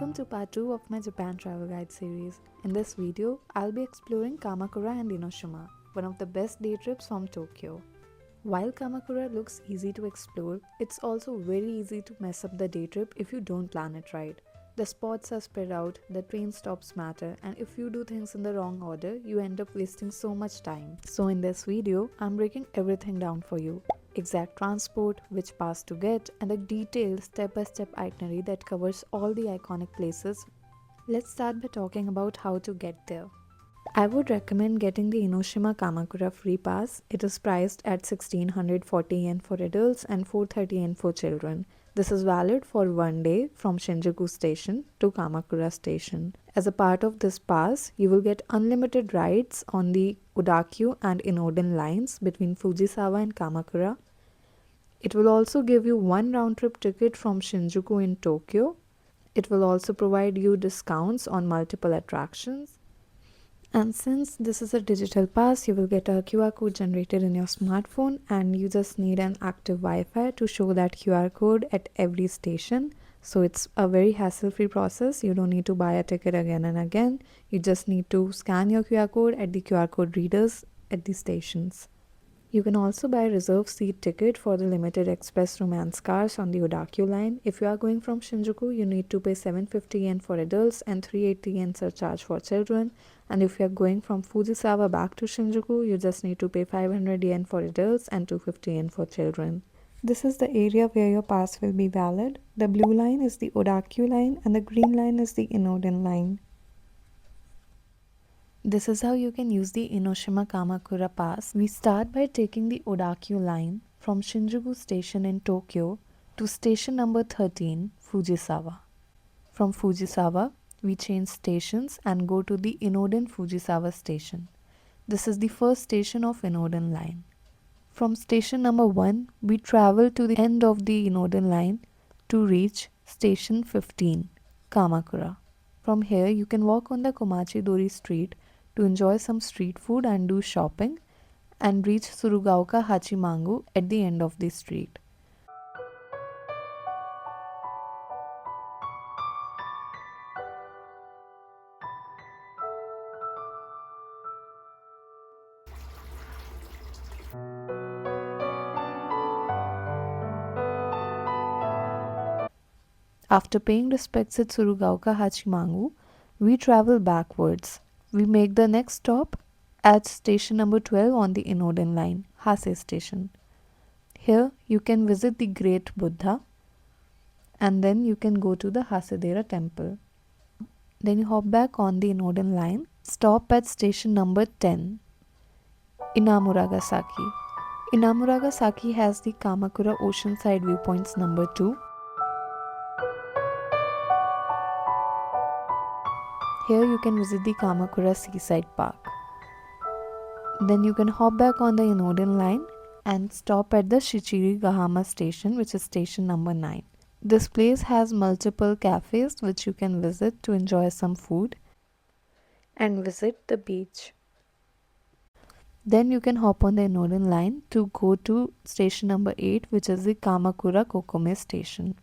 Welcome to part 2 of my Japan travel guide series. In this video, I'll be exploring Kamakura and Enoshima, one of the best day trips from Tokyo. While Kamakura looks easy to explore, it's also very easy to mess up the day trip if you don't plan it right. The spots are spread out, the train stops matter, and if you do things in the wrong order, you end up wasting so much time. So in this video, I'm breaking everything down for you. Exact transport, which pass to get, and a detailed step-by-step itinerary that covers all the iconic places. Let's start by talking about how to get there. I would recommend getting the Enoshima Kamakura Freepass. It is priced at 1640 yen for adults and 430 yen for children. This is valid for 1 day from Shinjuku Station to Kamakura Station. As a part of this pass, you will get unlimited rides on the Odakyu and Inoden lines between Fujisawa and Kamakura. It will also give you one round-trip ticket from Shinjuku in Tokyo. It will also provide you discounts on multiple attractions. And since this is a digital pass, you will get a QR code generated in your smartphone, and you just need an active Wi-Fi to show that QR code at every station. So it's a very hassle-free process. You don't need to buy a ticket again and again. You just need to scan your QR code at the QR code readers at the stations. You can also buy a reserved seat ticket for the limited express romance cars on the Odakyu line. If you are going from Shinjuku, you need to pay 750 yen for adults and 380 yen surcharge for children. And if you are going from Fujisawa back to Shinjuku, you just need to pay 500 yen for adults and 250 yen for children. This is the area where your pass will be valid. The blue line is the Odakyu line and the green line is the Inoden line. This is how you can use the Enoshima Kamakura pass. We start by taking the Odakyu line from Shinjuku Station in Tokyo to station number 13, Fujisawa. From Fujisawa, we change stations and go to the Inoden Fujisawa station. This is the first station of Inoden line. From station number 1, we travel to the end of the Inoden line to reach station 15, Kamakura. From here, you can walk on the Komachi-dori street to enjoy some street food and do shopping, and reach Tsurugaoka Hachimangu at the end of the street. After paying respects at Tsurugaoka Hachimangu, we travel backwards. We make the next stop at station number 12 on the Inoden line, Hase station. Here you can visit the Great Buddha, and then you can go to the Hasedera temple. Then you hop back on the Inoden line, stop at station number 10, Inamuragasaki. Inamuragasaki has the Kamakura Oceanside Viewpoints number 2. Here you can visit the Kamakura Seaside Park. Then you can hop back on the Inoden line and stop at the Shichiri-Gahama station, which is station number 9. This place has multiple cafes which you can visit to enjoy some food and visit the beach. Then you can hop on the Inoden line to go to station number 8, which is the Kamakura Kokome station,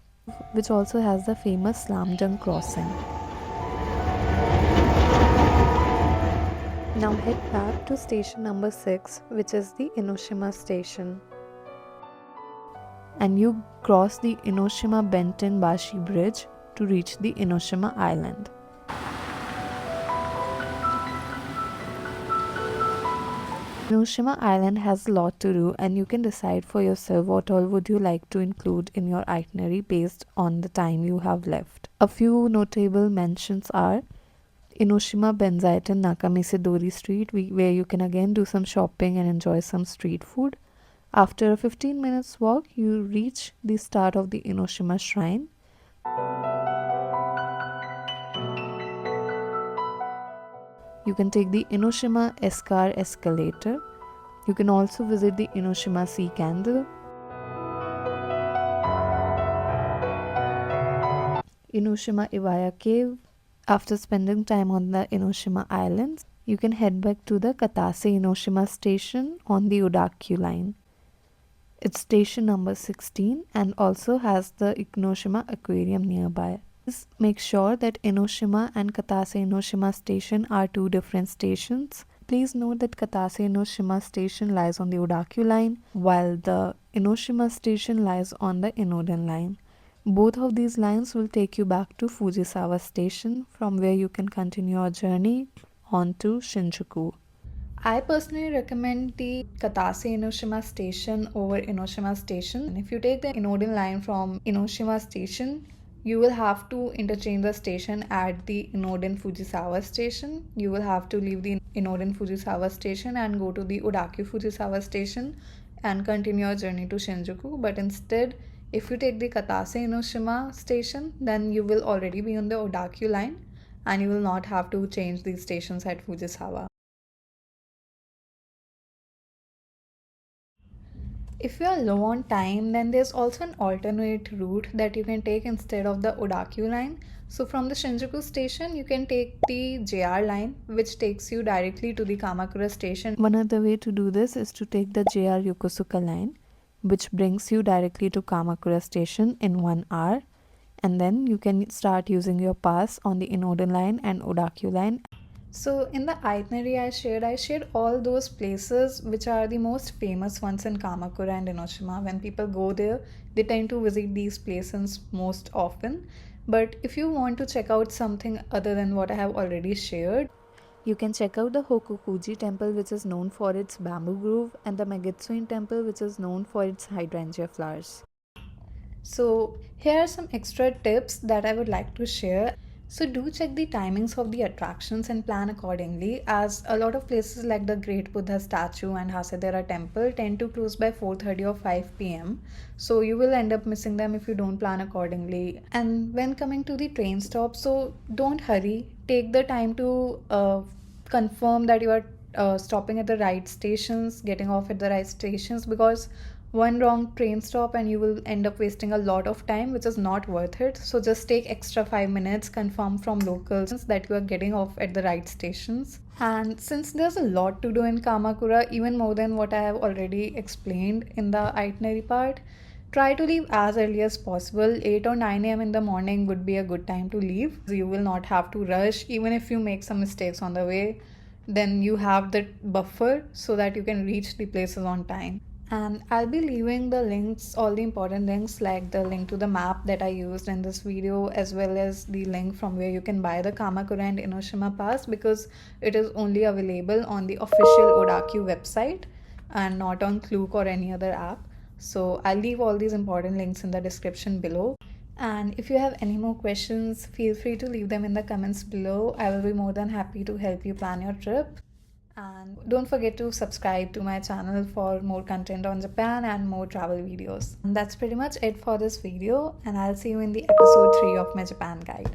which also has the famous slam dunk crossing. Now head back to station number 6, which is the Enoshima station. And you cross the Enoshima Benten Bashi Bridge to reach the Enoshima Island. Enoshima Island has a lot to do, and you can decide for yourself what all would you like to include in your itinerary based on the time you have left. A few notable mentions are Enoshima Benzaiten Nakamise Dori Street, where you can again do some shopping and enjoy some street food. After a 15 minutes walk, you reach the start of the Enoshima Shrine. You can take the Enoshima Escar escalator. You can also visit the Enoshima Sea Candle, Enoshima Iwaya Cave. After spending time on the Enoshima Islands, you can head back to the Katase Enoshima station on the Odakyu line. It's station number 16 and also has the Enoshima Aquarium nearby. Make sure that Enoshima and Katase Enoshima station are two different stations. Please note that Katase Enoshima station lies on the Odakyu line, while the Enoshima station lies on the Enoden line. Both of these lines will take you back to Fujisawa station, from where you can continue your journey on to Shinjuku. I personally recommend the Katase Enoshima station over Enoshima station. If you take the Enoden line from Enoshima station, you will have to interchange the station at the Enoden Fujisawa station. You will have to leave the Enoden Fujisawa station and go to the Odakyu Fujisawa station and continue your journey to Shinjuku. But instead, if you take the Katase Enoshima station, then you will already be on the Odakyu line and you will not have to change these stations at Fujisawa. If you are low on time, then there's also an alternate route that you can take instead of the Odakyu line. So from the Shinjuku station, you can take the JR line, which takes you directly to the Kamakura station. One other way to do this is to take the JR Yokosuka line, which brings you directly to Kamakura station in 1 hour. And then you can start using your pass on the Enoden line and Odakyu line. So in the itinerary I shared all those places which are the most famous ones in Kamakura and Enoshima. When people go there, they tend to visit these places most often. But if you want to check out something other than what I have already shared, you can check out the Hokokuji temple, which is known for its bamboo grove, and the Megetsuin temple, which is known for its hydrangea flowers. So here are some extra tips that I would like to share. So do check the timings of the attractions and plan accordingly, as a lot of places like the Great Buddha statue and Hasedera temple tend to close by 4:30 or 5 p.m. So you will end up missing them if you don't plan accordingly. And when coming to the train stop, so don't hurry. Take the time to confirm that you are stopping at the right stations, getting off at the right stations, because one wrong train stop and you will end up wasting a lot of time, which is not worth it. So just take extra 5 minutes, confirm from locals that you are getting off at the right stations. And since there's a lot to do in Kamakura, even more than what I have already explained in the itinerary part, try to leave as early as possible. 8 or 9 a.m. in the morning would be a good time to leave. You will not have to rush. Even if you make some mistakes on the way, then you have that buffer so that you can reach the places on time. And I'll be leaving the links, all the important links, like the link to the map that I used in this video, as well as the link from where you can buy the Kamakura and Enoshima pass, because it is only available on the official Odakyu website and not on Klook or any other app. So I'll leave all these important links in the description below. And if you have any more questions, feel free to leave them in the comments below. I will be more than happy to help you plan your trip. And don't forget to subscribe to my channel for more content on Japan and more travel videos. And that's pretty much it for this video, and I'll see you in the episode 3 of my Japan guide.